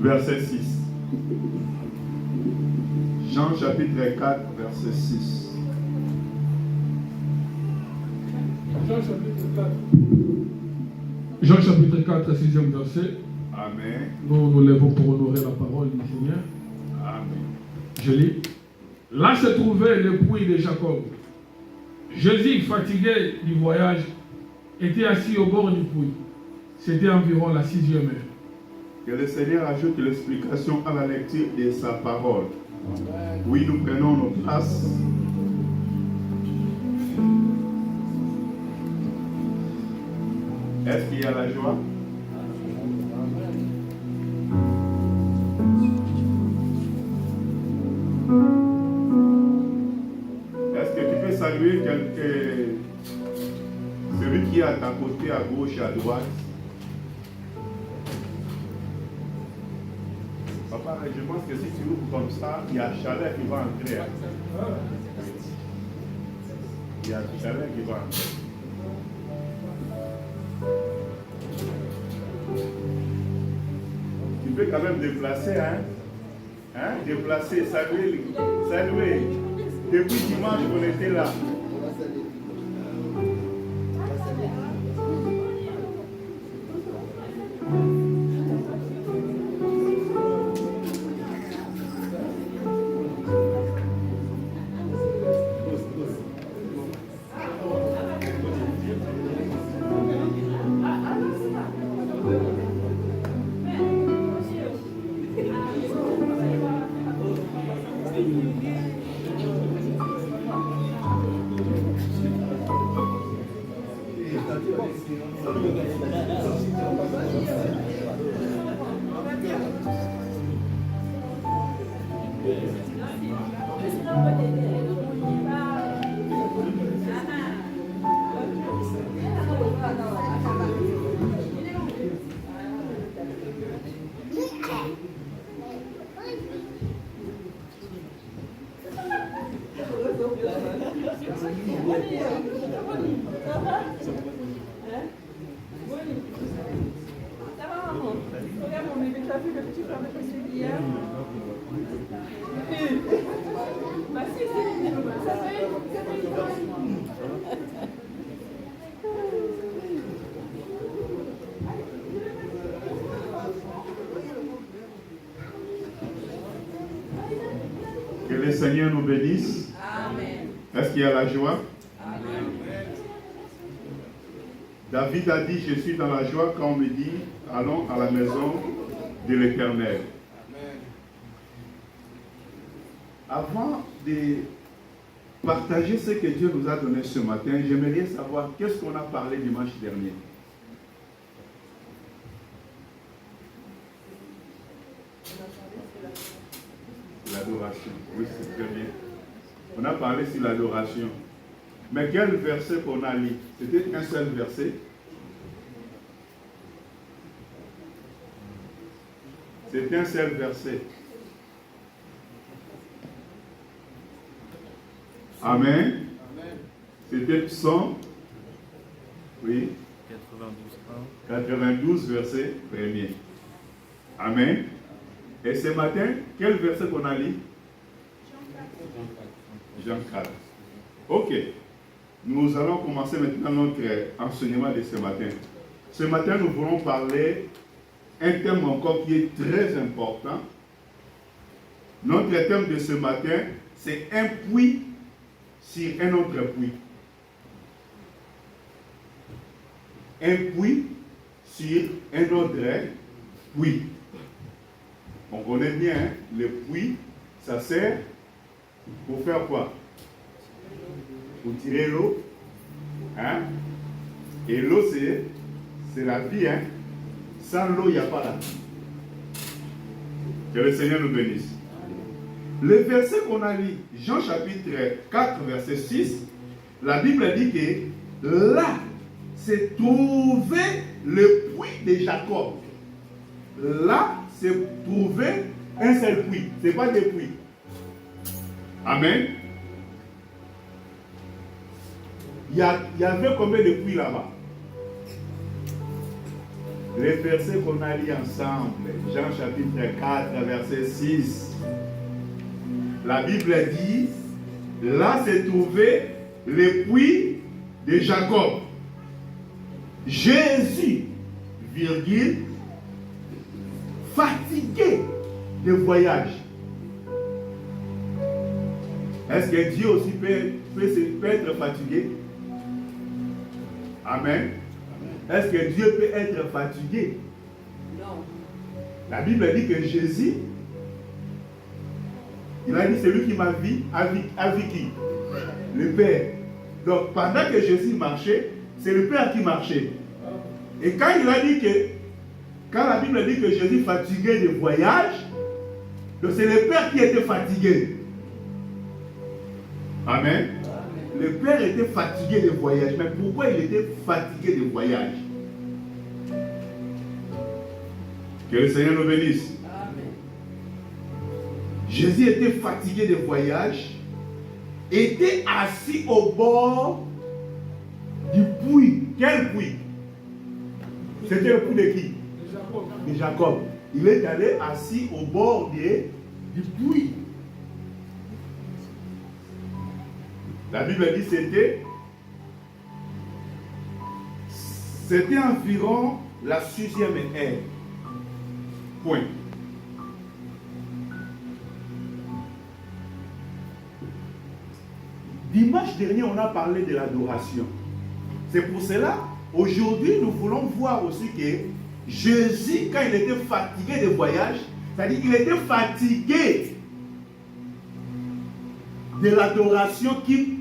Verset 6. Jean chapitre 4, verset 6. Jean chapitre 4, 6e verset. Amen. Nous nous lèvons pour honorer la parole du Seigneur. Amen. Je lis. Là se trouvait l'époux de Jacob. Jésus, fatigué du voyage, était assis au bord du puits. C'était environ la 6e heure. Que le Seigneur ajoute l'explication à la lecture de sa parole. Oui, nous prenons nos places. Est-ce qu'il y a la joie? Est-ce que tu peux saluer celui qui est à ta côté, à gauche et à droite? Papa, je pense que si tu ouvres comme ça, il y a chaleur qui va entrer. Il y a chaleur qui va entrer. Tu peux quand même déplacer, hein? Déplacer, saluer. Depuis dimanche, on était là. Que le Seigneur nous bénisse. Amen. Est-ce qu'il y a la joie? Amen. David a dit, je suis dans la joie quand on me dit, allons à la maison de l'Éternel. Avant de partager ce que Dieu nous a donné ce matin, j'aimerais savoir qu'est-ce qu'on a parlé dimanche dernier. L'adoration, oui, c'est très bien. On a parlé sur l'adoration. Mais quel verset qu'on a lu? C'était un seul verset. C'est un seul verset. Amen. C'était Psaume, oui, 92, verset 1er. Amen. Et ce matin, quel verset qu'on a lu? Jean 4. Ok. Nous allons commencer maintenant notre enseignement de ce matin. Ce matin, nous voulons parler un thème encore qui est très important. Notre thème de ce matin, c'est un puits sur un autre puits. Un puits sur un autre puits. On connaît bien, hein, le puits, ça sert pour faire quoi? Pour tirer l'eau. Hein? Et l'eau, c'est la vie. Hein? Sans l'eau, il n'y a pas la vie. Que le Seigneur nous bénisse. Le verset qu'on a lu, Jean chapitre 4, verset 6, la Bible dit que là, c'est trouvé le puits de Jacob. Là, c'est trouvé un seul puits. Ce n'est pas des puits. Amen. Il y avait combien de puits là-bas? Les versets qu'on a lus ensemble, Jean chapitre 4, verset 6. La Bible dit, là s'est trouvé le puits de Jacob. Jésus, virgule, fatigué de voyage. Est-ce que Dieu aussi peut être fatigué? Amen. Est-ce que Dieu peut être fatigué? Non. La Bible dit que Jésus, il a dit, c'est lui qui m'a vu avec qui? Le Père. Donc pendant que Jésus marchait, c'est le Père qui marchait. Et quand il a dit que, quand la Bible dit que Jésus fatigué de voyage, donc c'est le Père qui était fatigué. Amen. Le Père était fatigué de voyage. Mais pourquoi il était fatigué de voyage? Que le Seigneur nous bénisse. Amen. Jésus était fatigué de voyage, était assis au bord du puits. Quel puits? C'était le puits de qui? De Jacob. Il est allé assis au bord du puits. La Bible dit que c'était environ la 6e heure. Point. Dimanche dernier, on a parlé de l'adoration. C'est pour cela, aujourd'hui, nous voulons voir aussi que Jésus, quand il était fatigué de voyage, c'est-à-dire qu'il était fatigué de l'adoration qui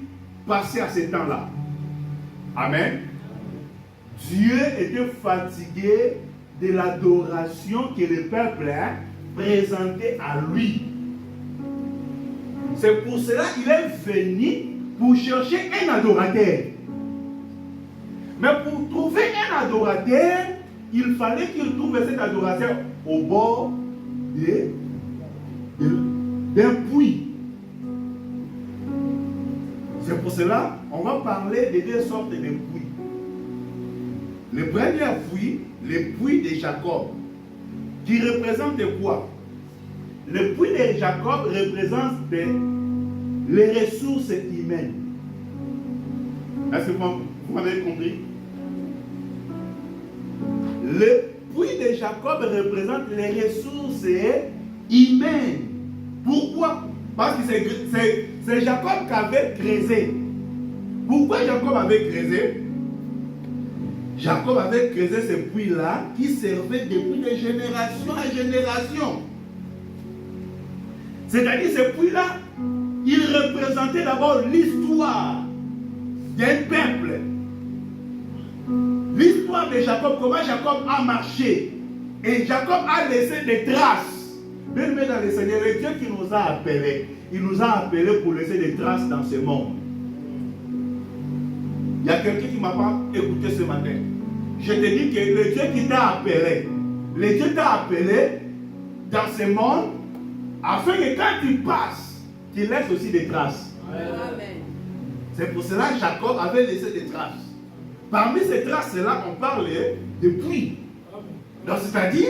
passait à ce temps-là. Amen. Dieu était fatigué de l'adoration que le peuple présentait à lui. C'est pour cela qu'il est venu pour chercher un adorateur. Mais pour trouver un adorateur, il fallait qu'il trouve cet adorateur au bord d'un puits. C'est pour cela qu'on va parler de deux sortes de puits. Le premier puits, le puits de Jacob, qui représente quoi? Le puits de Jacob représente les ressources humaines. Est-ce que vous m'avez compris? Le puits de Jacob représente les ressources humaines. Pourquoi? Parce que c'est Jacob qui avait creusé. Pourquoi Jacob avait creusé? Jacob avait creusé ce puits-là qui servait depuis de génération en génération. C'est-à-dire ce puits-là, il représentait d'abord l'histoire d'un peuple. L'histoire de Jacob, comment Jacob a marché. Et Jacob a laissé des traces. Bien dans le Seigneur, le Dieu qui nous a appelés, il nous a appelés pour laisser des traces dans ce monde. Il y a quelqu'un qui ne m'a pas écouté ce matin. Je te dis que le Dieu qui t'a appelé, le Dieu t'a appelé dans ce monde, afin que quand tu passes, tu laisses aussi des traces. Amen. C'est pour cela que Jacob avait laissé des traces. Parmi ces traces-là, on parle de puits. Donc, c'est-à-dire,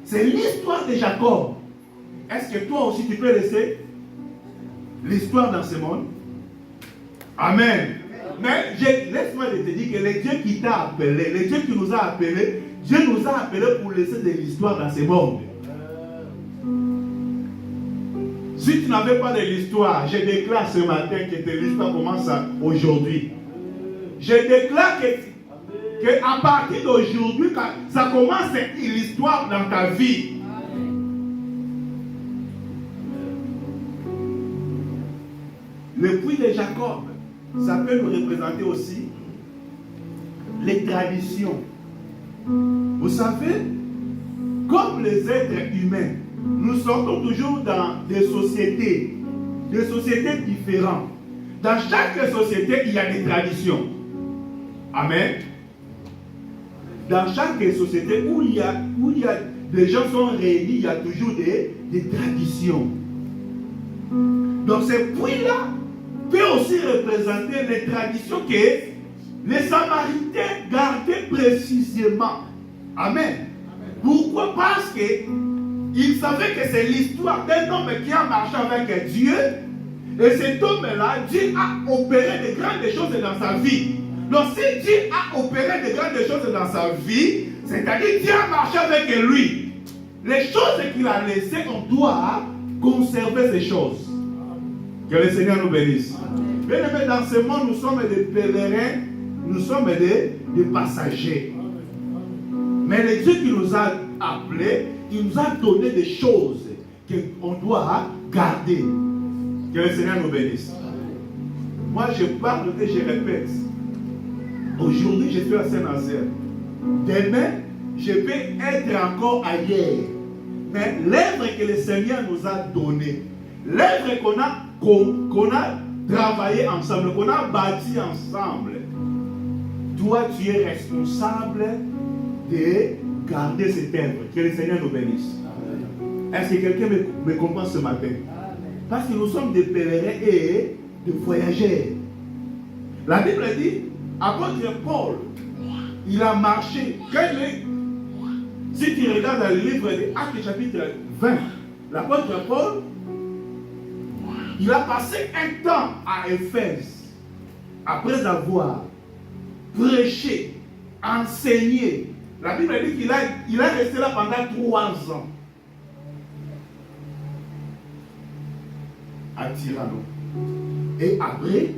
c'est l'histoire de Jacob. Est-ce que toi aussi tu peux laisser l'histoire dans ce monde? Amen. Mais laisse-moi te dire que le Dieu qui t'a appelé, le Dieu qui nous a appelés, Dieu nous a appelés pour laisser de l'histoire dans ce monde. Si tu n'avais pas de l'histoire, je déclare ce matin que l'histoire commence aujourd'hui. Je déclare que à partir d'aujourd'hui, ça commence l'histoire dans ta vie. Le puits de Jacob, ça peut nous représenter aussi les traditions. Vous savez, comme les êtres humains, nous sortons toujours dans des sociétés différentes. Dans chaque société, il y a des traditions. Amen. Dans chaque société où il y a des gens sont réunis, il y a toujours des traditions. Donc ces puits-là peut aussi représenter les traditions que les Samaritains gardaient précisément. Amen. Pourquoi? Parce qu'ils savaient que c'est l'histoire d'un homme qui a marché avec Dieu. Et cet homme-là, Dieu a opéré de grandes choses dans sa vie. Donc si Dieu a opéré de grandes choses dans sa vie, c'est-à-dire Dieu a marché avec lui. Les choses qu'il a laissées, on doit conserver ces choses. Que le Seigneur nous bénisse. Bien aimé, dans ce monde, nous sommes des pèlerins, nous sommes des passagers. Mais le Dieu qui nous a appelés, il nous a donné des choses qu'on doit garder. Que le Seigneur nous bénisse. Moi, je parle et je répète. Aujourd'hui, je suis à Saint-Nazaire. Demain, je peux être encore ailleurs. Mais l'œuvre que le Seigneur nous a donnée, l'œuvre qu'on a travaillé ensemble, qu'on a bâti ensemble, toi, tu es responsable de garder cette œuvre. Que le Seigneur nous bénisse. Est-ce que quelqu'un me comprend ce matin? Parce que nous sommes des pèlerins et des voyageurs. La Bible dit, apôtre Paul, il a marché. Si tu regardes dans le livre de Actes chapitre 20, l'apôtre Paul, il a passé un temps à Éphèse, après avoir prêché, enseigné. La Bible dit qu'il a resté là pendant 3 ans. À Tirano. Et après,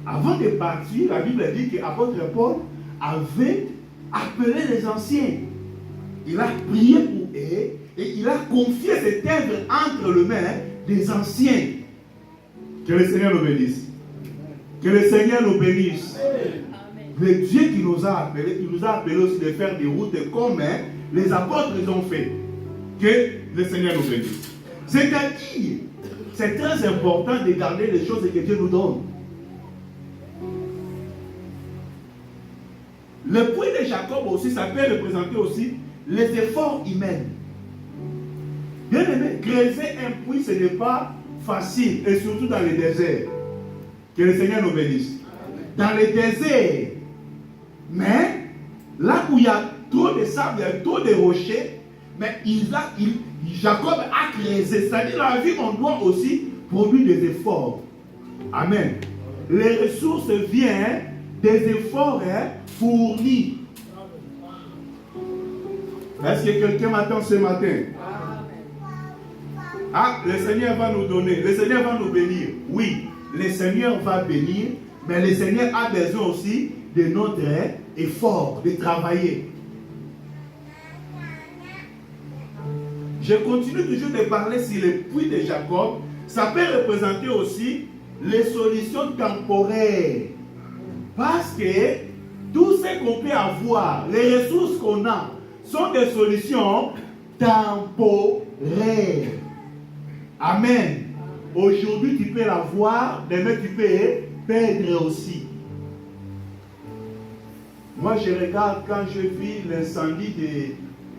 avant de partir, la Bible dit que l'apôtre Paul avait appelé les anciens. Il a prié pour eux et il a confié cette œuvre entre les mains des anciens. Que le Seigneur nous bénisse. Que le Seigneur nous bénisse. Le Dieu qui nous a appelés, il nous a appelés aussi de faire des routes comme les apôtres les ont fait. Que le Seigneur nous bénisse. C'est-à-dire, c'est très important de garder les choses que Dieu nous donne. Le puits de Jacob aussi, ça peut représenter aussi les efforts humains. Bien aimé, creuser un puits, ce n'est pas facile, et surtout dans les déserts. Que le Seigneur nous bénisse. Dans les déserts, mais là où il y a trop de sable, il y a trop de rochers, mais Jacob a creusé. C'est-à-dire, dans la vie, on doit aussi produire des efforts. Amen. Les ressources viennent des efforts fournis. Est-ce que quelqu'un m'attend ce matin? Ah, le Seigneur va nous donner, le Seigneur va nous bénir. Oui, le Seigneur va bénir, mais le Seigneur a besoin aussi de notre effort, de travailler. Je continue toujours de parler sur le puits de Jacob. Ça peut représenter aussi les solutions temporaires. Parce que tout ce qu'on peut avoir, les ressources qu'on a, sont des solutions temporaires. Amen. Aujourd'hui, tu peux l'avoir, demain, tu peux perdre aussi. Moi, je regarde quand je vis l'incendie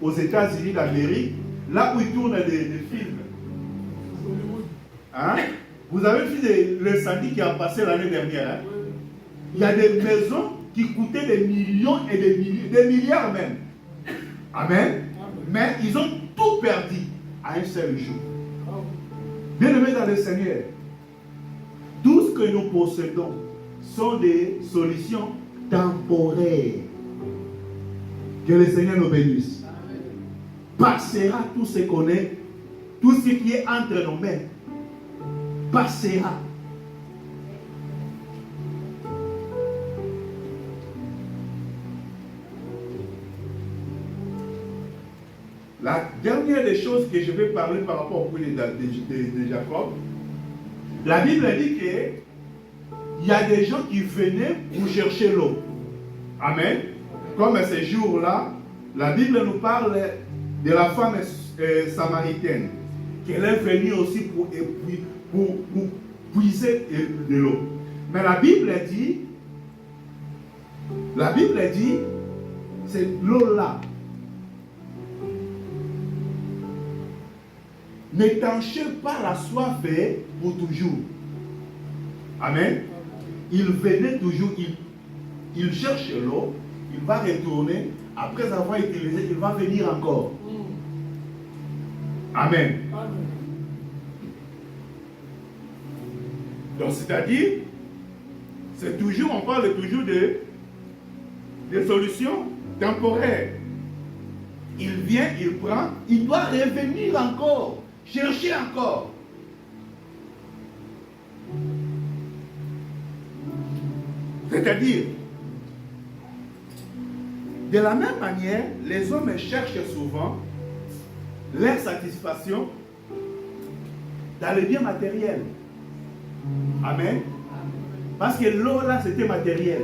aux États-Unis d'Amérique. là où ils tournent des films. Hein? Vous avez vu l'incendie qui a passé l'année dernière. Hein? Il y a des maisons qui coûtaient des millions et des milliards même. Amen. Mais ils ont tout perdu à un seul jour. Bien-aimés dans le Seigneur, tout ce que nous possédons sont des solutions temporaires. Que le Seigneur nous bénisse. Passera tout ce qu'on est, tout ce qui est entre nos mains. Passera. La dernière des choses que je vais parler par rapport au puits de Jacob, la Bible dit qu'il y a des gens qui venaient pour chercher l'eau. Amen. Comme ces jours-là, la Bible nous parle de la femme samaritaine, qu'elle est venue aussi pour puiser de l'eau. Mais la Bible dit, c'est l'eau-là. N'étanchez pas la soif pour toujours. Amen. Il venait toujours, il cherche l'eau, il va retourner, après avoir utilisé, il va venir encore. Amen. Donc c'est-à-dire, c'est toujours, on parle toujours de solutions temporaires. Il vient, il prend, il doit revenir encore. Cherchez encore. C'est-à-dire, de la même manière, les hommes cherchent souvent leur satisfaction dans les biens matériels. Amen. Parce que l'eau là, c'était matériel.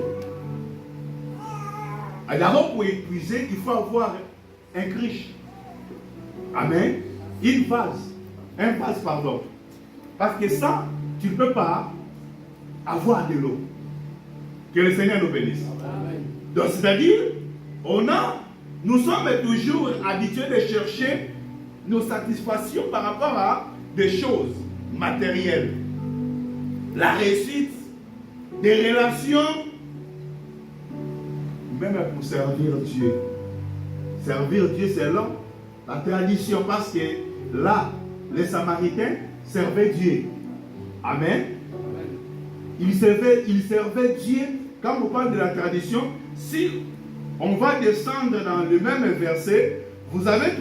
Alors pour épuiser, il faut avoir un criche. Amen. Un vase, pardon. Parce que ça, tu ne peux pas avoir de l'eau. Que le Seigneur nous bénisse. Amen. Donc, c'est-à-dire, nous sommes toujours habitués de chercher nos satisfactions par rapport à des choses matérielles. La réussite, des relations, même pour servir Dieu. Servir Dieu, c'est là la tradition, parce que là, les Samaritains servaient Dieu. Amen. Ils servaient Dieu. Quand on parle de la tradition, si on va descendre dans le même verset, vous allez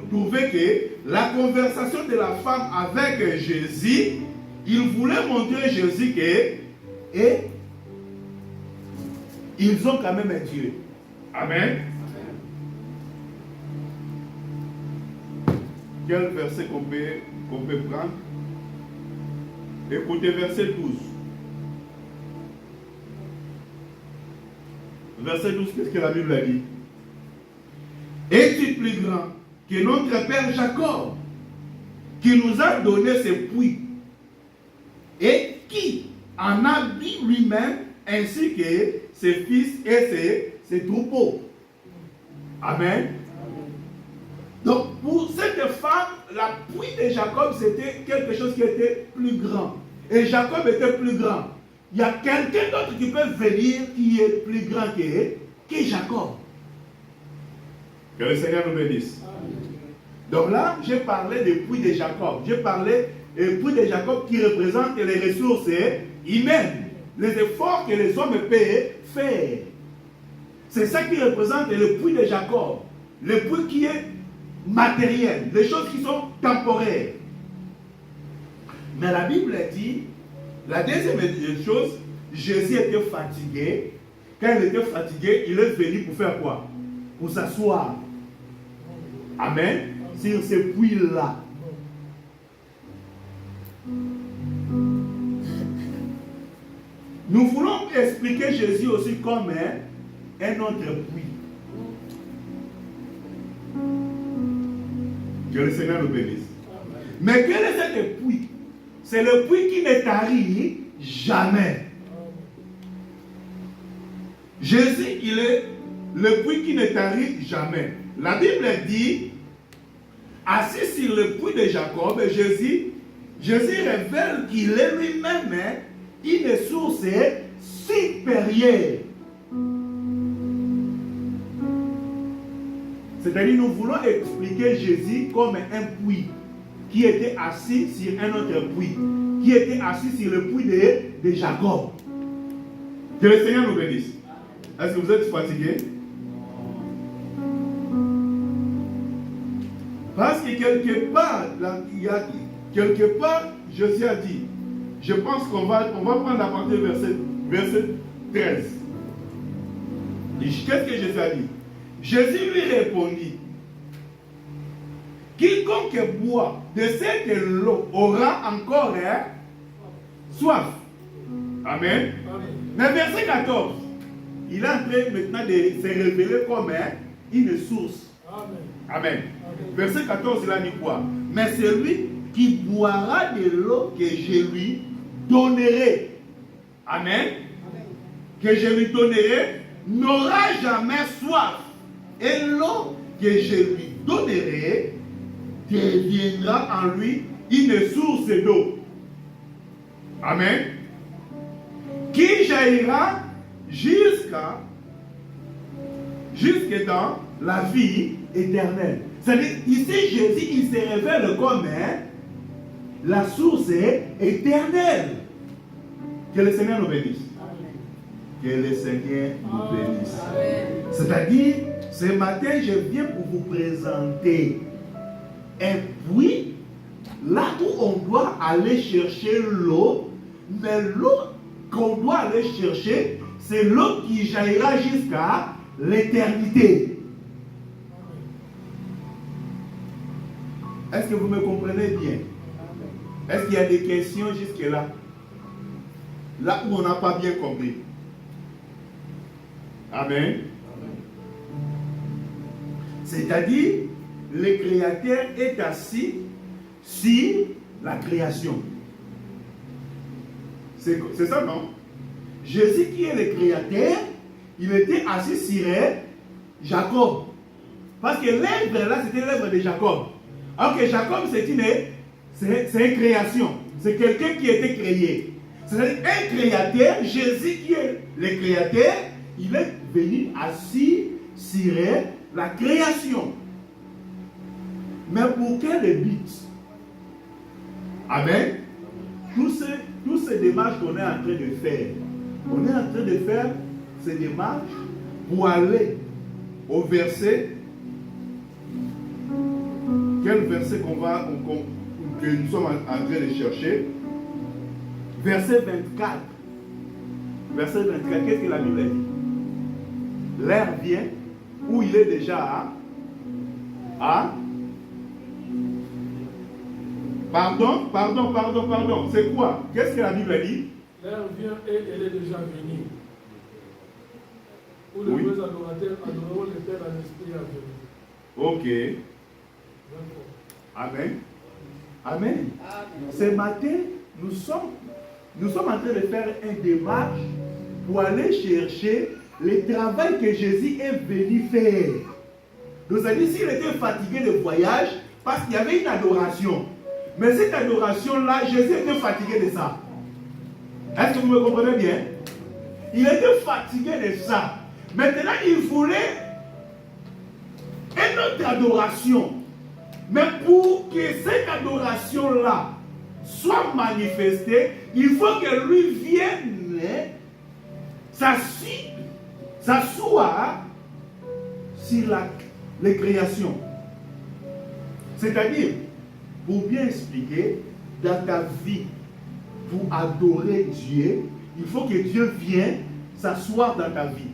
trouver que la conversation de la femme avec Jésus, il voulait montrer Jésus que, et ils ont quand même un Dieu. Amen. Quel verset qu'on peut prendre? Écoutez, verset 12. Verset 12, qu'est-ce que la Bible a dit? Es-tu plus grand que notre père Jacob, qui nous a donné ses puits, et qui en a bu lui-même, ainsi que ses fils et ses troupeaux? Amen. Donc, pour cette femme, la puits de Jacob, c'était quelque chose qui était plus grand. Et Jacob était plus grand. Il y a quelqu'un d'autre qui peut venir qui est plus grand que Jacob. Que le Seigneur nous bénisse. Donc là, j'ai parlé des puits de Jacob. J'ai parlé des puits de Jacob qui représentent les ressources humaines, les efforts que les hommes peuvent faire. C'est ça qui représente le puits de Jacob. Le puits qui est matériel, des choses qui sont temporaires. Mais la Bible dit, la deuxième chose, Jésus était fatigué. Quand il était fatigué, il est venu pour faire quoi? Pour s'asseoir. Amen. Sur ce puits-là. Nous voulons expliquer Jésus aussi comme un autre puits. Que le Seigneur nous bénisse. Mais quel est ce puits? C'est le puits qui ne tarit jamais. Jésus, il est le puits qui ne tarit jamais. La Bible dit, assis sur le puits de Jacob, Jésus révèle qu'il est lui-même une source supérieure. C'est-à-dire, nous voulons expliquer Jésus comme un puits qui était assis sur un autre puits, qui était assis sur le puits de Jacob. Que le Seigneur nous bénisse. Est-ce que vous êtes fatigué? Parce que quelque part, Jésus a dit, je pense qu'on va prendre à partir du verset 13. Qu'est-ce que Jésus a dit? Jésus lui répondit, quiconque boit de cette eau aura encore soif. Amen. Mais verset 14, il est en train maintenant de se révéler comme une source. Amen. Verset 14, il a dit quoi? Mais celui qui boira de l'eau que je lui donnerai, amen, que je lui donnerai, n'aura jamais soif. Et l'eau que je lui donnerai deviendra en lui une source d'eau. Amen. Qui jaillira jusque dans la vie éternelle. C'est-à-dire, ici, Jésus, il se révèle comme la source éternelle. Que le Seigneur nous bénisse. Que le Seigneur nous bénisse. C'est-à-dire, ce matin, je viens pour vous présenter un puits là où on doit aller chercher l'eau, mais l'eau qu'on doit aller chercher, c'est l'eau qui jaillira jusqu'à l'éternité. Est-ce que vous me comprenez bien? Est-ce qu'il y a des questions jusque-là? Là où on n'a pas bien compris. Amen. C'est-à-dire, le Créateur est assis sur la création. C'est ça, non? Jésus qui est le Créateur, il était assis sur Jacob. Parce que l'œuvre là, c'était l'œuvre de Jacob. Alors que Jacob, c'est une création. C'est quelqu'un qui a été créé. C'est-à-dire un créateur, Jésus qui est le Créateur, il est venu assis sur la création. Mais pour quel but? Amen. Tous ces démarches qu'on est en train de faire, on est en train de faire ces démarches pour aller au verset. Quel verset que nous sommes en train de chercher? Verset 24. Verset 24, qu'est-ce que la Bible dit? L'air vient où il est déjà à Pardon. C'est quoi? Qu'est-ce que la Bible dit? L'air vient et elle est déjà venue. Où les vrais adorateurs adoreront le Père en esprit et en vérité. Ok. Amen. Amen. Ce matin, nous sommes en train de faire une démarche pour aller chercher le travail que Jésus est venu faire. Nous avons dit s'il était fatigué de voyage, parce qu'il y avait une adoration. Mais cette adoration-là, Jésus était fatigué de ça. Est-ce que vous me comprenez bien? Il était fatigué de ça. Maintenant, il voulait une autre adoration. Mais pour que cette adoration-là soit manifestée, il faut que lui vienne s'asseoir sur les créations. C'est-à-dire, pour bien expliquer, dans ta vie, pour adorer Dieu, il faut que Dieu vienne s'asseoir dans ta vie.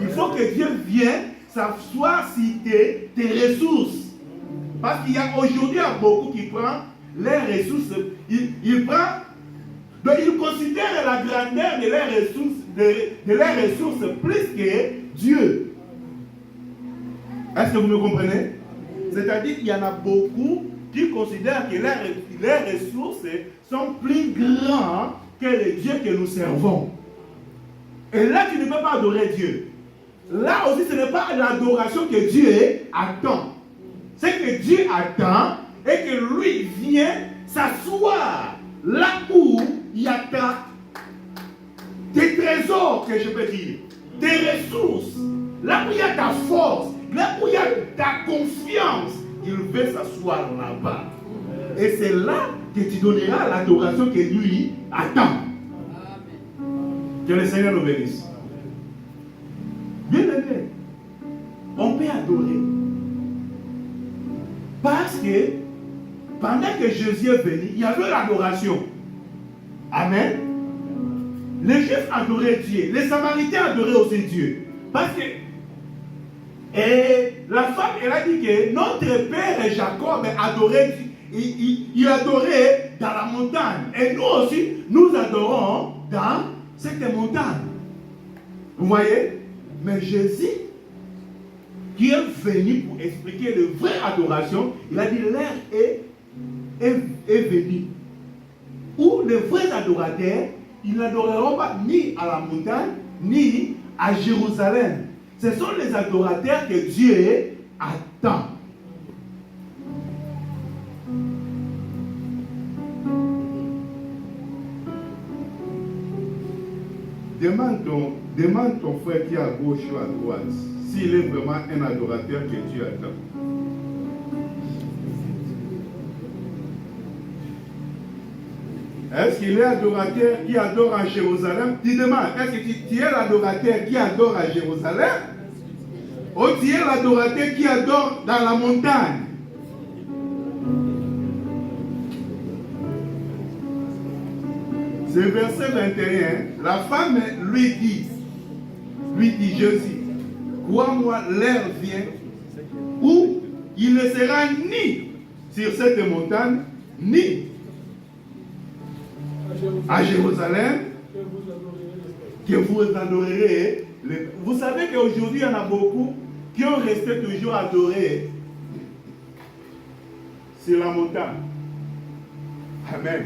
Il faut que Dieu vienne s'asseoir sur tes ressources. Parce qu'il y a aujourd'hui beaucoup qui prennent les ressources. Il considère la grandeur de leurs ressources plus que Dieu. Est-ce que vous me comprenez? C'est-à-dire qu'il y en a beaucoup qui considèrent que leurs ressources sont plus grandes que le Dieu que nous servons. Et là, tu ne peux pas adorer Dieu. Là aussi, ce n'est pas l'adoration que Dieu attend. Ce que Dieu attend et que lui vient s'asseoir là où il y a tes trésors, que je peux dire, tes ressources, là où il y a ta force, là où il y a ta confiance. Il veut s'asseoir là-bas. Et c'est là que tu donneras l'adoration que lui attend. Que le Seigneur nous bénisse. Bien aimé, on peut adorer. Parce que pendant que Jésus est venu, il y avait l'adoration. Amen. Les Juifs adoraient Dieu. Les Samaritains adoraient aussi Dieu. Parce que la femme, elle a dit que notre père Jacob adorait Dieu. Il adorait dans la montagne. Et nous aussi, nous adorons dans cette montagne. Vous voyez? Mais Jésus, qui est venu pour expliquer la vraie adoration, il a dit l'heure est venue. Où les vrais adorateurs, ils n'adoreront pas ni à la montagne, ni à Jérusalem. Ce sont les adorateurs que Dieu attend. Demande ton frère qui est à gauche ou à droite s'il est vraiment un adorateur que Dieu attend. Est-ce qu'il est adorateur qui adore à Jérusalem? Tu demandes, est-ce que tu es l'adorateur qui adore à Jérusalem? Ou tu es l'adorateur qui adore dans la montagne? C'est verset 21. La femme lui dit, Jésus, crois-moi, l'heure vient où il ne sera ni sur cette montagne, ni à Jérusalem, que vous adorerez. Vous savez qu'aujourd'hui, il y en a beaucoup qui ont resté toujours adorés sur la montagne. Amen.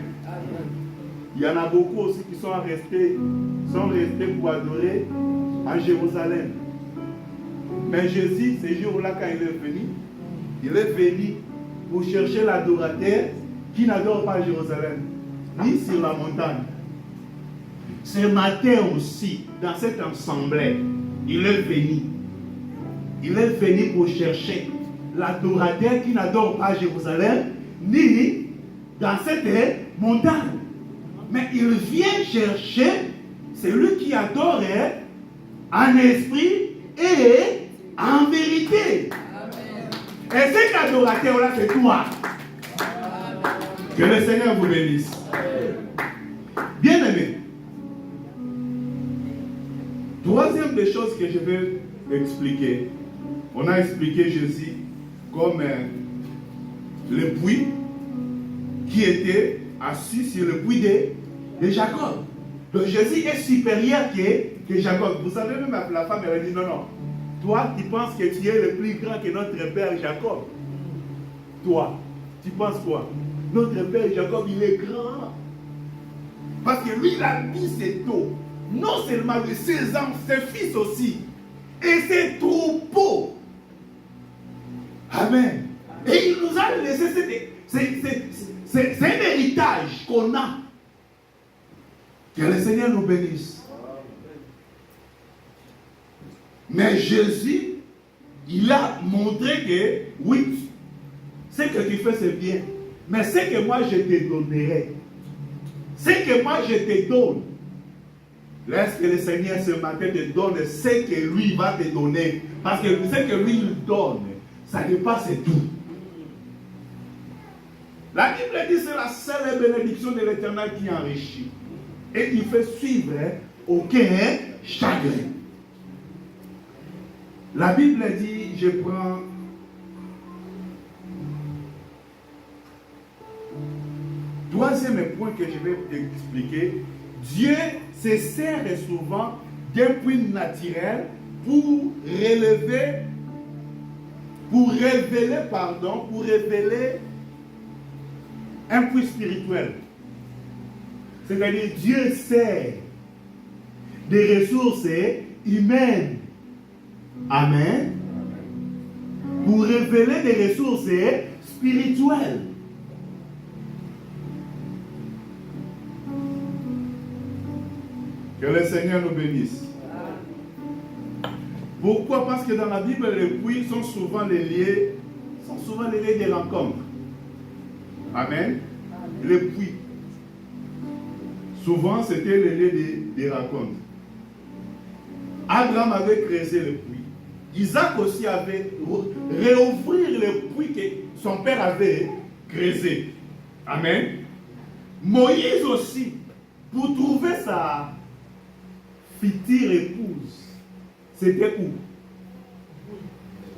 Il y en a beaucoup aussi qui sont restés pour adorer à Jérusalem. Mais Jésus, ce jour-là, quand il est venu pour chercher l'adorateur qui n'adore pas Jérusalem, ni sur la montagne. Ce matin aussi, dans cette assemblée, il est venu. Il est venu pour chercher l'adorateur qui n'adore pas Jérusalem, ni dans cette montagne. Mais il vient chercher celui qui adore en esprit et en vérité. Amen. Et cet adorateur-là, c'est toi. Amen. Que le Seigneur vous bénisse. Bien aimé. Troisième des choses que je vais expliquer. On a expliqué Jésus comme le puits qui était assis sur le puits de Jacob. Donc Jésus est supérieur que Jacob. Vous savez, même la femme, elle a dit non. Toi, tu penses que tu es le plus grand que notre père Jacob. Toi, tu penses quoi? Notre père Jacob, il est grand. Parce que lui, il a mis ses taux. Non seulement de ses hommes, ses fils aussi. Et ses troupeaux. Amen. Et il nous a laissé c'est un héritage qu'on a. Que le Seigneur nous bénisse. Mais Jésus, il a montré que oui, ce que tu fais c'est bien. Mais ce que moi je te donnerai, ce que moi je te donne, laisse que le Seigneur ce matin te donne ce que lui va te donner. Parce que ce que lui il donne, ça dépasse tout. La Bible dit que c'est la seule bénédiction de l'Éternel qui enrichit. Et qui fait suivre aucun chagrin. La Bible dit, je prends troisième point que je vais expliquer. Dieu se sert souvent d'un puits naturel pour révéler un puits spirituel. C'est-à-dire Dieu sert des ressources humaines. Amen. pour révéler des ressources spirituelles. Que le Seigneur nous bénisse. Pourquoi? Parce que dans la Bible, les puits sont souvent les liés des rencontres. Amen. Les puits. Souvent, c'était les lieux des rencontres. Abraham avait creusé le puits. Isaac aussi avait réouvert le puits que son père avait creusé. Amen. Moïse aussi, pour trouver sa future épouse, c'était où?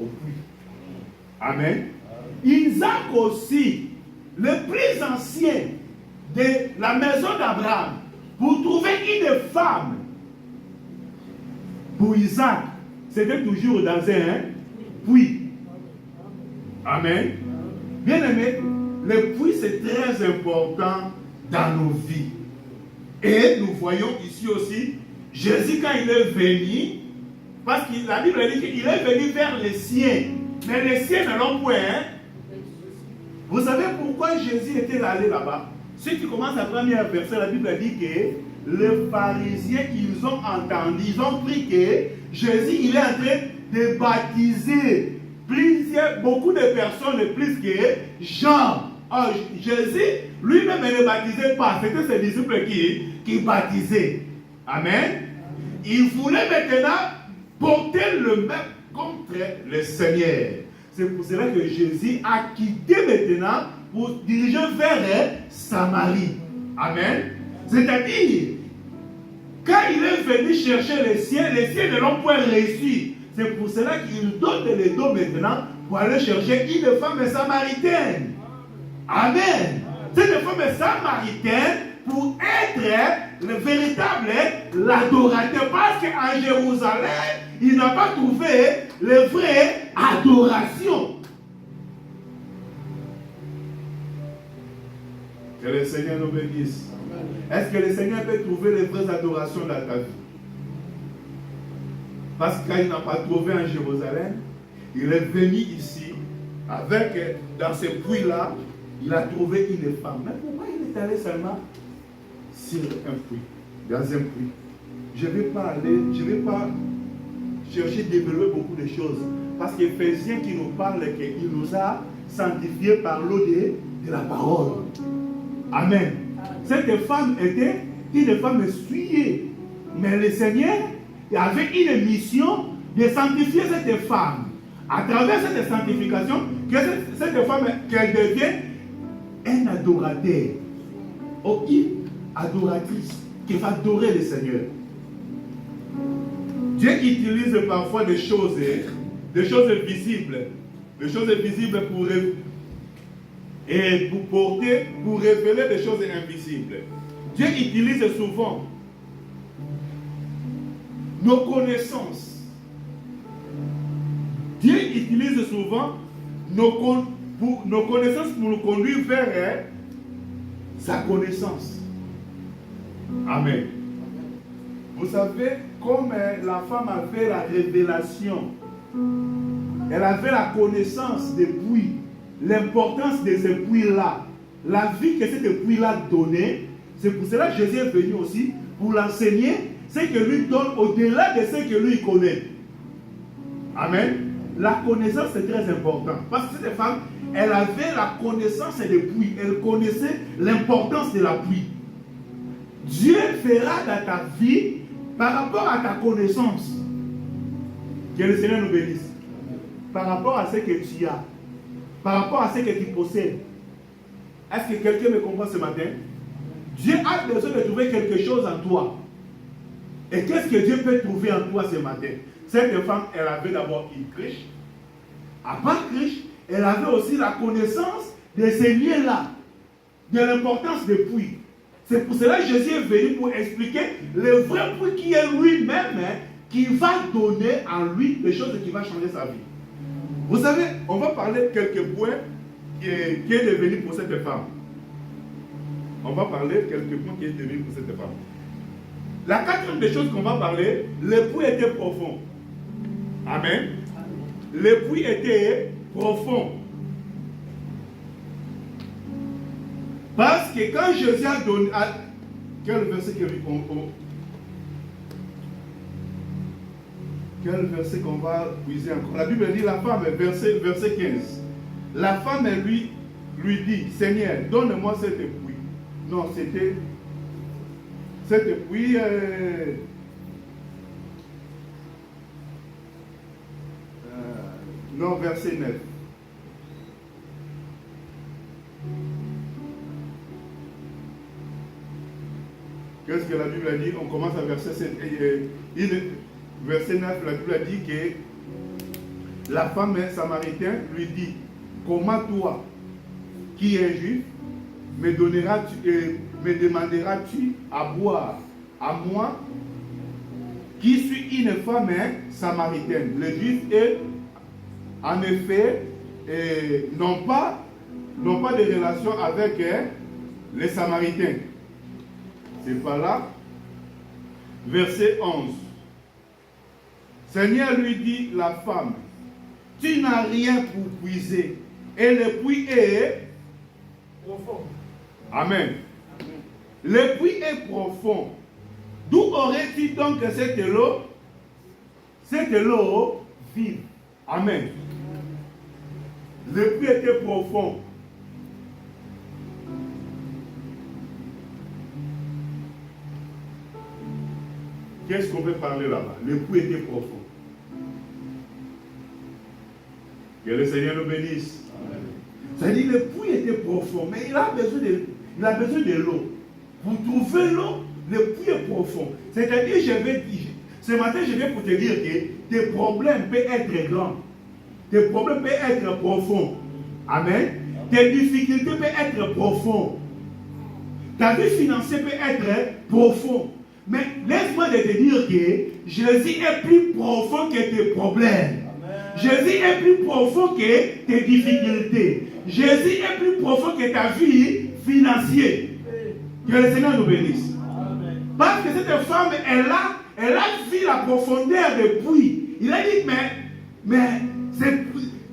Au puits. Amen. Isaac aussi, le plus ancien de la maison d'Abraham, pour trouver une femme pour Isaac, c'était toujours dans un puits. Amen. Bien aimé, le puits c'est très important dans nos vies. Et nous voyons ici aussi, Jésus quand il est venu, parce que la Bible dit qu'il est venu vers les siens, mais les siens ne l'ont point. Vous savez pourquoi Jésus était allé là-bas? Ceux qui commencent la première verset, la Bible dit que les pharisiens qu'ils ont entendu, ils ont pris que Jésus il est en train de baptiser beaucoup de personnes plus que Jean. Or, Jésus lui-même ne baptisait pas, c'était ses disciples qui baptisaient. Amen. Il voulait maintenant porter le même contre le Seigneur. C'est pour cela que Jésus a quitté maintenant pour diriger vers Samarie. Amen. C'est-à-dire, quand il est venu chercher les siens ne l'ont point reçu. C'est pour cela qu'il donne les dons maintenant pour aller chercher une femme samaritaine. Amen. Cette femme samaritaine pour être le véritable l'adorateur. Parce qu'en Jérusalem, il n'a pas trouvé la vraie adoration. Que le Seigneur nous bénisse. Est-ce que le Seigneur peut trouver les vraies adorations dans ta vie? Parce que quand il n'a pas trouvé en Jérusalem, il est venu ici, dans ce puits-là, il a trouvé une femme. Mais pourquoi il est allé seulement sur un puits, dans un puits? Je ne vais pas chercher à développer beaucoup de choses. Parce qu'Éphésiens qui nous parle qu'il nous a sanctifiés par l'eau de la parole. Amen. Cette femme était une femme souillée. Mais le Seigneur avait une mission de sanctifier cette femme. À travers cette sanctification, que cette femme, qu'elle devienne un adorateur. Ou une adoratrice qui va adorer le Seigneur. Dieu utilise parfois des choses visibles. Des choses visibles pour révéler des choses invisibles. Dieu utilise souvent nos connaissances. Dieu utilise souvent nos connaissances pour nous conduire vers sa connaissance. Amen. Vous savez, comme la femme avait la révélation, elle avait la connaissance des puits, l'importance de ces puits-là, la vie que ces puits-là donnaient. C'est pour cela que Jésus est venu aussi pour l'enseigner ce que lui donne au-delà de ce que lui connaît. Amen. La connaissance c'est très important. Parce que cette femme, elle avait la connaissance des puits. Elle connaissait l'importance de la pluie. Dieu fera dans ta vie par rapport à ta connaissance. Que le Seigneur nous bénisse. Par rapport à ce que tu as. Par rapport à ce que tu possèdes. Est-ce que quelqu'un me comprend ce matin? Dieu a besoin de trouver quelque chose en toi. Et qu'est-ce que Dieu peut trouver en toi ce matin? Cette femme, elle avait d'abord une criche. À part criche, elle avait aussi la connaissance de ces liens-là, de l'importance des puits. C'est pour cela que Jésus est venu pour expliquer le vrai puits qui est lui-même, qui va donner en lui des choses qui vont changer sa vie. Vous savez, on va parler de quelques points qui est devenu pour cette femme. On va parler de quelques points qui est devenu pour cette femme. La quatrième des choses qu'on va parler, le puits était profond. Amen. Le puits était profond. Parce que quand Jésus a donné... Quel verset quel verset qu'on va puiser encore? La Bible dit, la femme, verset 15. La femme lui dit, Seigneur, donne-moi cette épouille. Non, c'était... Cette épouille... non, verset 9. Qu'est-ce que la Bible a dit? On commence à verset 7. Verset 9, la Bible a dit que la femme samaritaine lui dit, comment toi, qui es juif, me demanderas-tu à boire à moi, qui suis une femme samaritaine? Les juifs, en effet, n'ont pas de relation avec les samaritains. C'est pas là. Verset 11. Seigneur lui dit, la femme, tu n'as rien pour puiser, et le puits est profond. Amen. Le puits est profond. D'où aurais-tu donc cette eau? Cette eau vive. Amen. Le puits était profond. Qu'est-ce qu'on peut parler là-bas? Le puits était profond. Que le Seigneur nous bénisse. C'est-à-dire le puits était profond, mais il a besoin de l'eau. Pour trouver l'eau, le puits est profond. C'est-à-dire, ce matin, je viens pour te dire que tes problèmes peuvent être grands. Tes problèmes peuvent être profonds. Amen. Tes difficultés peuvent être profondes. Ta vie financière peut être profonde. Mais laisse-moi te dire que Jésus est plus profond que tes problèmes. Jésus est plus profond que tes difficultés. Jésus est plus profond que ta vie financière. Que le Seigneur nous bénisse. Parce que cette femme, elle a vu la profondeur du puits. Il a dit, mais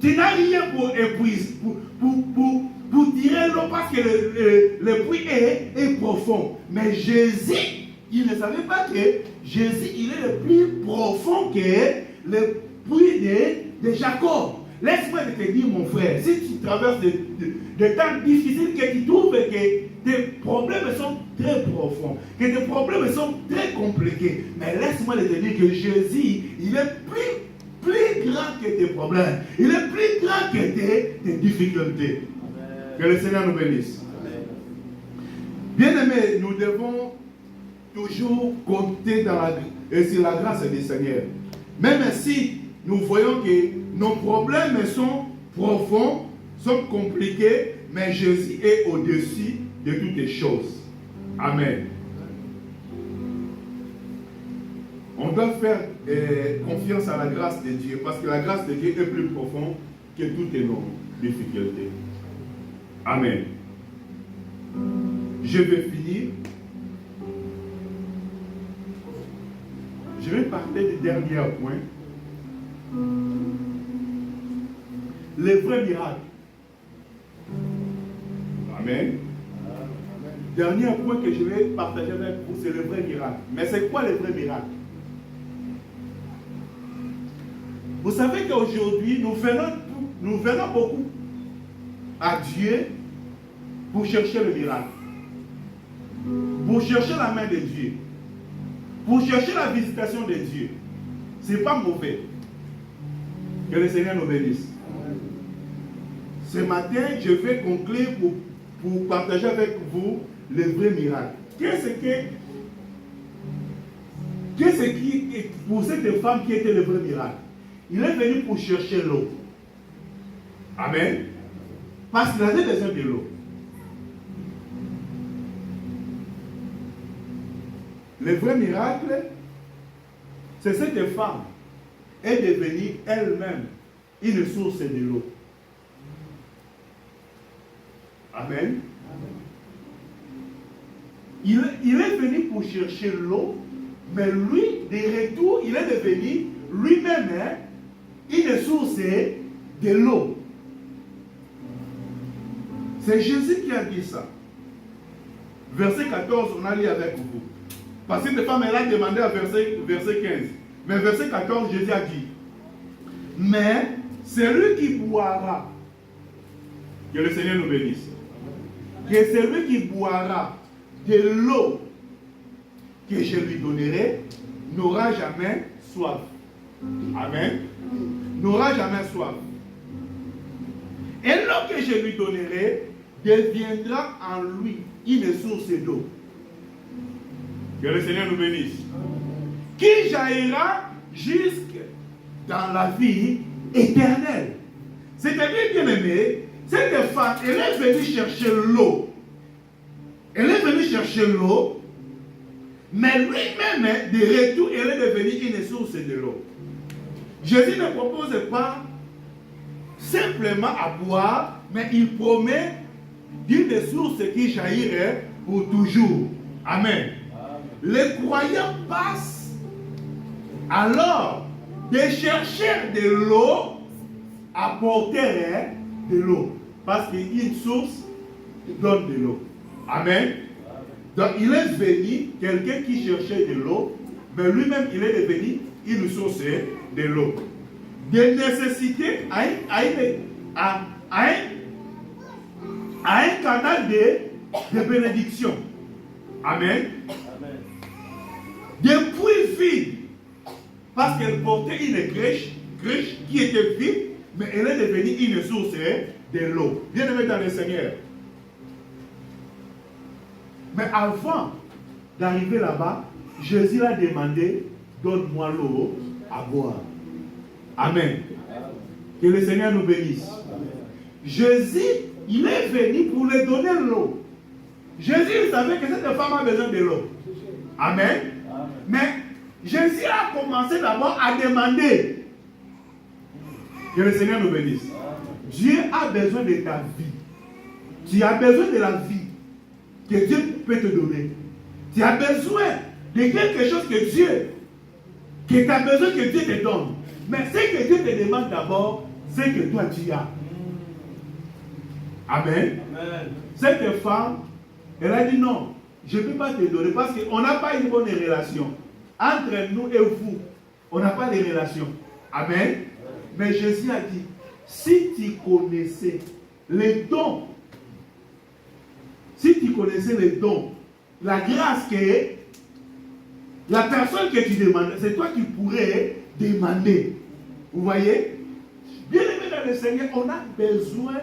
tu n'as rien pour épuiser, pour tirer l'eau parce que le puits est profond. Mais Jésus, il ne savait pas que Jésus, il est le plus profond que le puits de Jacob. Laisse-moi te dire, mon frère, si tu traverses des temps difficiles, que tu trouves que tes problèmes sont très profonds, que tes problèmes sont très compliqués, mais laisse-moi te dire que Jésus, il est plus grand que tes problèmes. Il est plus grand que tes difficultés. Amen. Que le Seigneur nous bénisse. Bien-aimés, nous devons toujours compter sur la grâce du Seigneur. Même si nous voyons que nos problèmes sont profonds, sont compliqués, mais Jésus est au-dessus de toutes les choses. Amen. On doit faire confiance à la grâce de Dieu, parce que la grâce de Dieu est plus profonde que toutes nos difficultés. Amen. Je vais finir. Je vais parler du dernier point. Les vrais miracles. Amen. Dernier point que je vais partager avec vous, c'est le vrai miracle. Mais c'est quoi le vrai miracle? Vous savez qu'aujourd'hui, nous venons beaucoup à Dieu pour chercher le miracle. Pour chercher la main de Dieu. Pour chercher la visitation de Dieu. Ce n'est pas mauvais. Que le Seigneur nous bénisse. Ce matin, je vais conclure pour partager avec vous le vrai miracle. Qu'est-ce qui, pour cette femme qui était le vrai miracle? Il est venu pour chercher l'eau. Amen. Parce qu'il avait besoin de l'eau. Le vrai miracle, c'est cette femme est devenue elle-même une source de l'eau. Amen. Il est venu pour chercher l'eau, mais lui, de retour, il est devenu lui-même une source de l'eau. C'est Jésus qui a dit ça. Verset 14, on a lu avec vous. Parce que cette femme, elle a demandé à verset 15. Mais verset 14, Jésus a dit, mais celui qui boira, que le Seigneur nous bénisse, que celui qui boira de l'eau que je lui donnerai, n'aura jamais soif. Amen. N'aura jamais soif. Et l'eau que je lui donnerai deviendra en lui une source d'eau. Que le Seigneur nous bénisse. Qui jaillira jusque dans la vie éternelle. C'est-à-dire, bien aimé, cette femme, elle est venue chercher l'eau. Elle est venue chercher l'eau, mais lui-même, de retour, elle est devenue une source de l'eau. Jésus ne propose pas simplement à boire, mais il promet d'une source qui jaillirait pour toujours. Amen. Les croyants passent alors de chercher de l'eau à porter de l'eau. Parce qu'une source donne de l'eau. Amen. Donc il est venu quelqu'un qui cherchait de l'eau, mais lui-même il est devenu une source de l'eau. Des nécessités à un canal de bénédiction. Amen. Des puits vides. Parce qu'elle portait une crèche qui était vide, mais elle est devenue une source de l'eau. Bien aimé dans le Seigneur. Mais avant d'arriver là-bas, Jésus a demandé, donne-moi l'eau à boire. Amen. Que le Seigneur nous bénisse. Jésus, il est venu pour lui donner l'eau. Jésus, il savait que cette femme a besoin de l'eau. Amen. Mais Jésus a commencé d'abord à demander. Que le Seigneur nous bénisse. Dieu a besoin de ta vie. Tu as besoin de la vie que Dieu peut te donner. Tu as besoin de quelque chose que tu as besoin que Dieu te donne. Mais ce que Dieu te demande d'abord, c'est que toi tu as. Amen. Amen. Cette femme, elle a dit non, je ne peux pas te donner parce qu'on n'a pas une bonne relation. Entre nous et vous, on n'a pas de relation. Amen. Mais Jésus a dit, si tu connaissais les dons, la grâce que la personne que tu demandes, c'est toi qui pourrais demander. Vous voyez? Bien aimé dans le Seigneur, on a besoin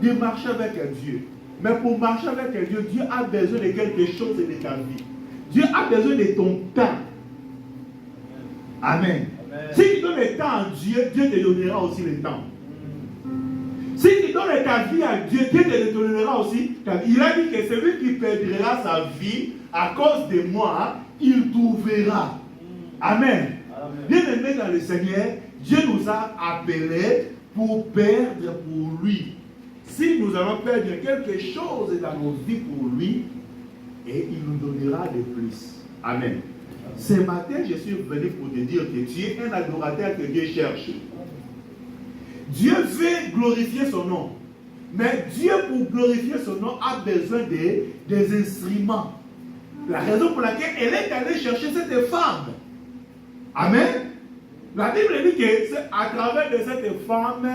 de marcher avec Dieu. Mais pour marcher avec Dieu, Dieu a besoin de quelque chose de ta vie. Dieu a besoin de ton temps. Amen. Si tu donnes le temps à Dieu, Dieu te donnera aussi le temps. Si tu donnes ta vie à Dieu, Dieu te donnera aussi ta vie. Il a dit que celui qui perdra sa vie à cause de moi, il trouvera. Amen. Bien aimé dans le Seigneur, Dieu nous a appelés pour perdre pour lui. Si nous allons perdre quelque chose dans nos vies pour lui, et il nous donnera de plus. Amen. Ce matin, je suis venu pour te dire que tu es un adorateur que Dieu cherche. Dieu veut glorifier son nom. Mais Dieu, pour glorifier son nom, a besoin des instruments. La raison pour laquelle elle est allée chercher cette femme. Amen. La Bible dit qu'à travers de cette femme,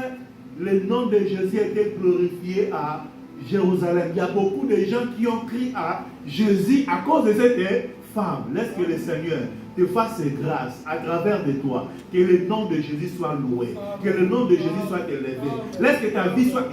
le nom de Jésus a été glorifié à Jérusalem. Il y a beaucoup de gens qui ont crié à Jésus à cause de cette femme. Laisse que le Seigneur te fasse grâce à travers de toi. Que le nom de Jésus soit loué. Que le nom de Jésus soit élevé. Laisse que ta vie soit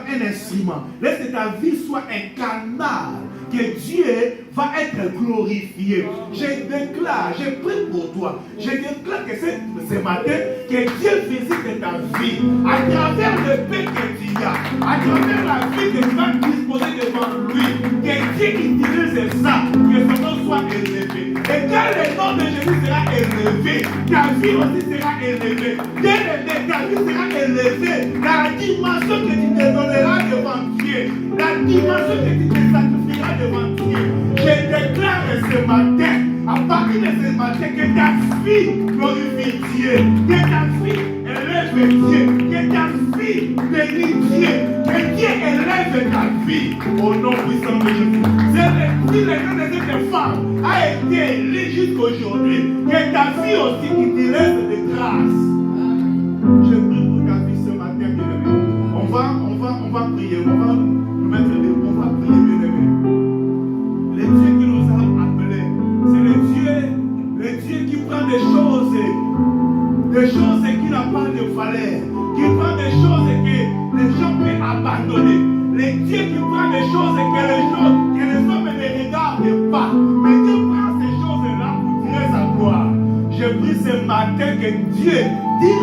un instrument. Laisse que ta vie soit un canal. Que Dieu va être glorifié. Je déclare, je prie pour toi. Je déclare que ce matin, que Dieu visite ta vie. À travers le paix que tu as. À travers la vie que tu vas disposer devant lui. Que Dieu utilise ça. Que son nom soit élevé. Et quand le nom de Jésus sera élevé, ta vie aussi sera élevée. Bien aimé, ta vie sera élevée. La dimension que tu te donneras devant Dieu. La dimension que tu te sacrifieras devant Dieu. Je déclare ce matin, à partir de ce matin, que ta fille glorifie Dieu. Que ta fille élève Dieu. Que ta fille bénit Dieu. Que Dieu relève ta vie au nom puissant de Jésus. Si l'un de cette femmes a été élu jusqu'aujourd'hui, que ta vie aussi qui te laisse de grâce. Je prie pour ta vie ce matin, bien-aimé. On va prier, on va nous mettre debout, on va prier, bien-aimé. Le Dieu qui nous a appelés, c'est le Dieu qui prend des choses qui n'ont pas de valeur, qui prend des choses que les gens peuvent abandonner. Le Dieu qui prend des choses que les hommes ne regardent pas, mais Dieu prend ces choses-là pour tirer sa gloire. Je prie ce matin que Dieu tire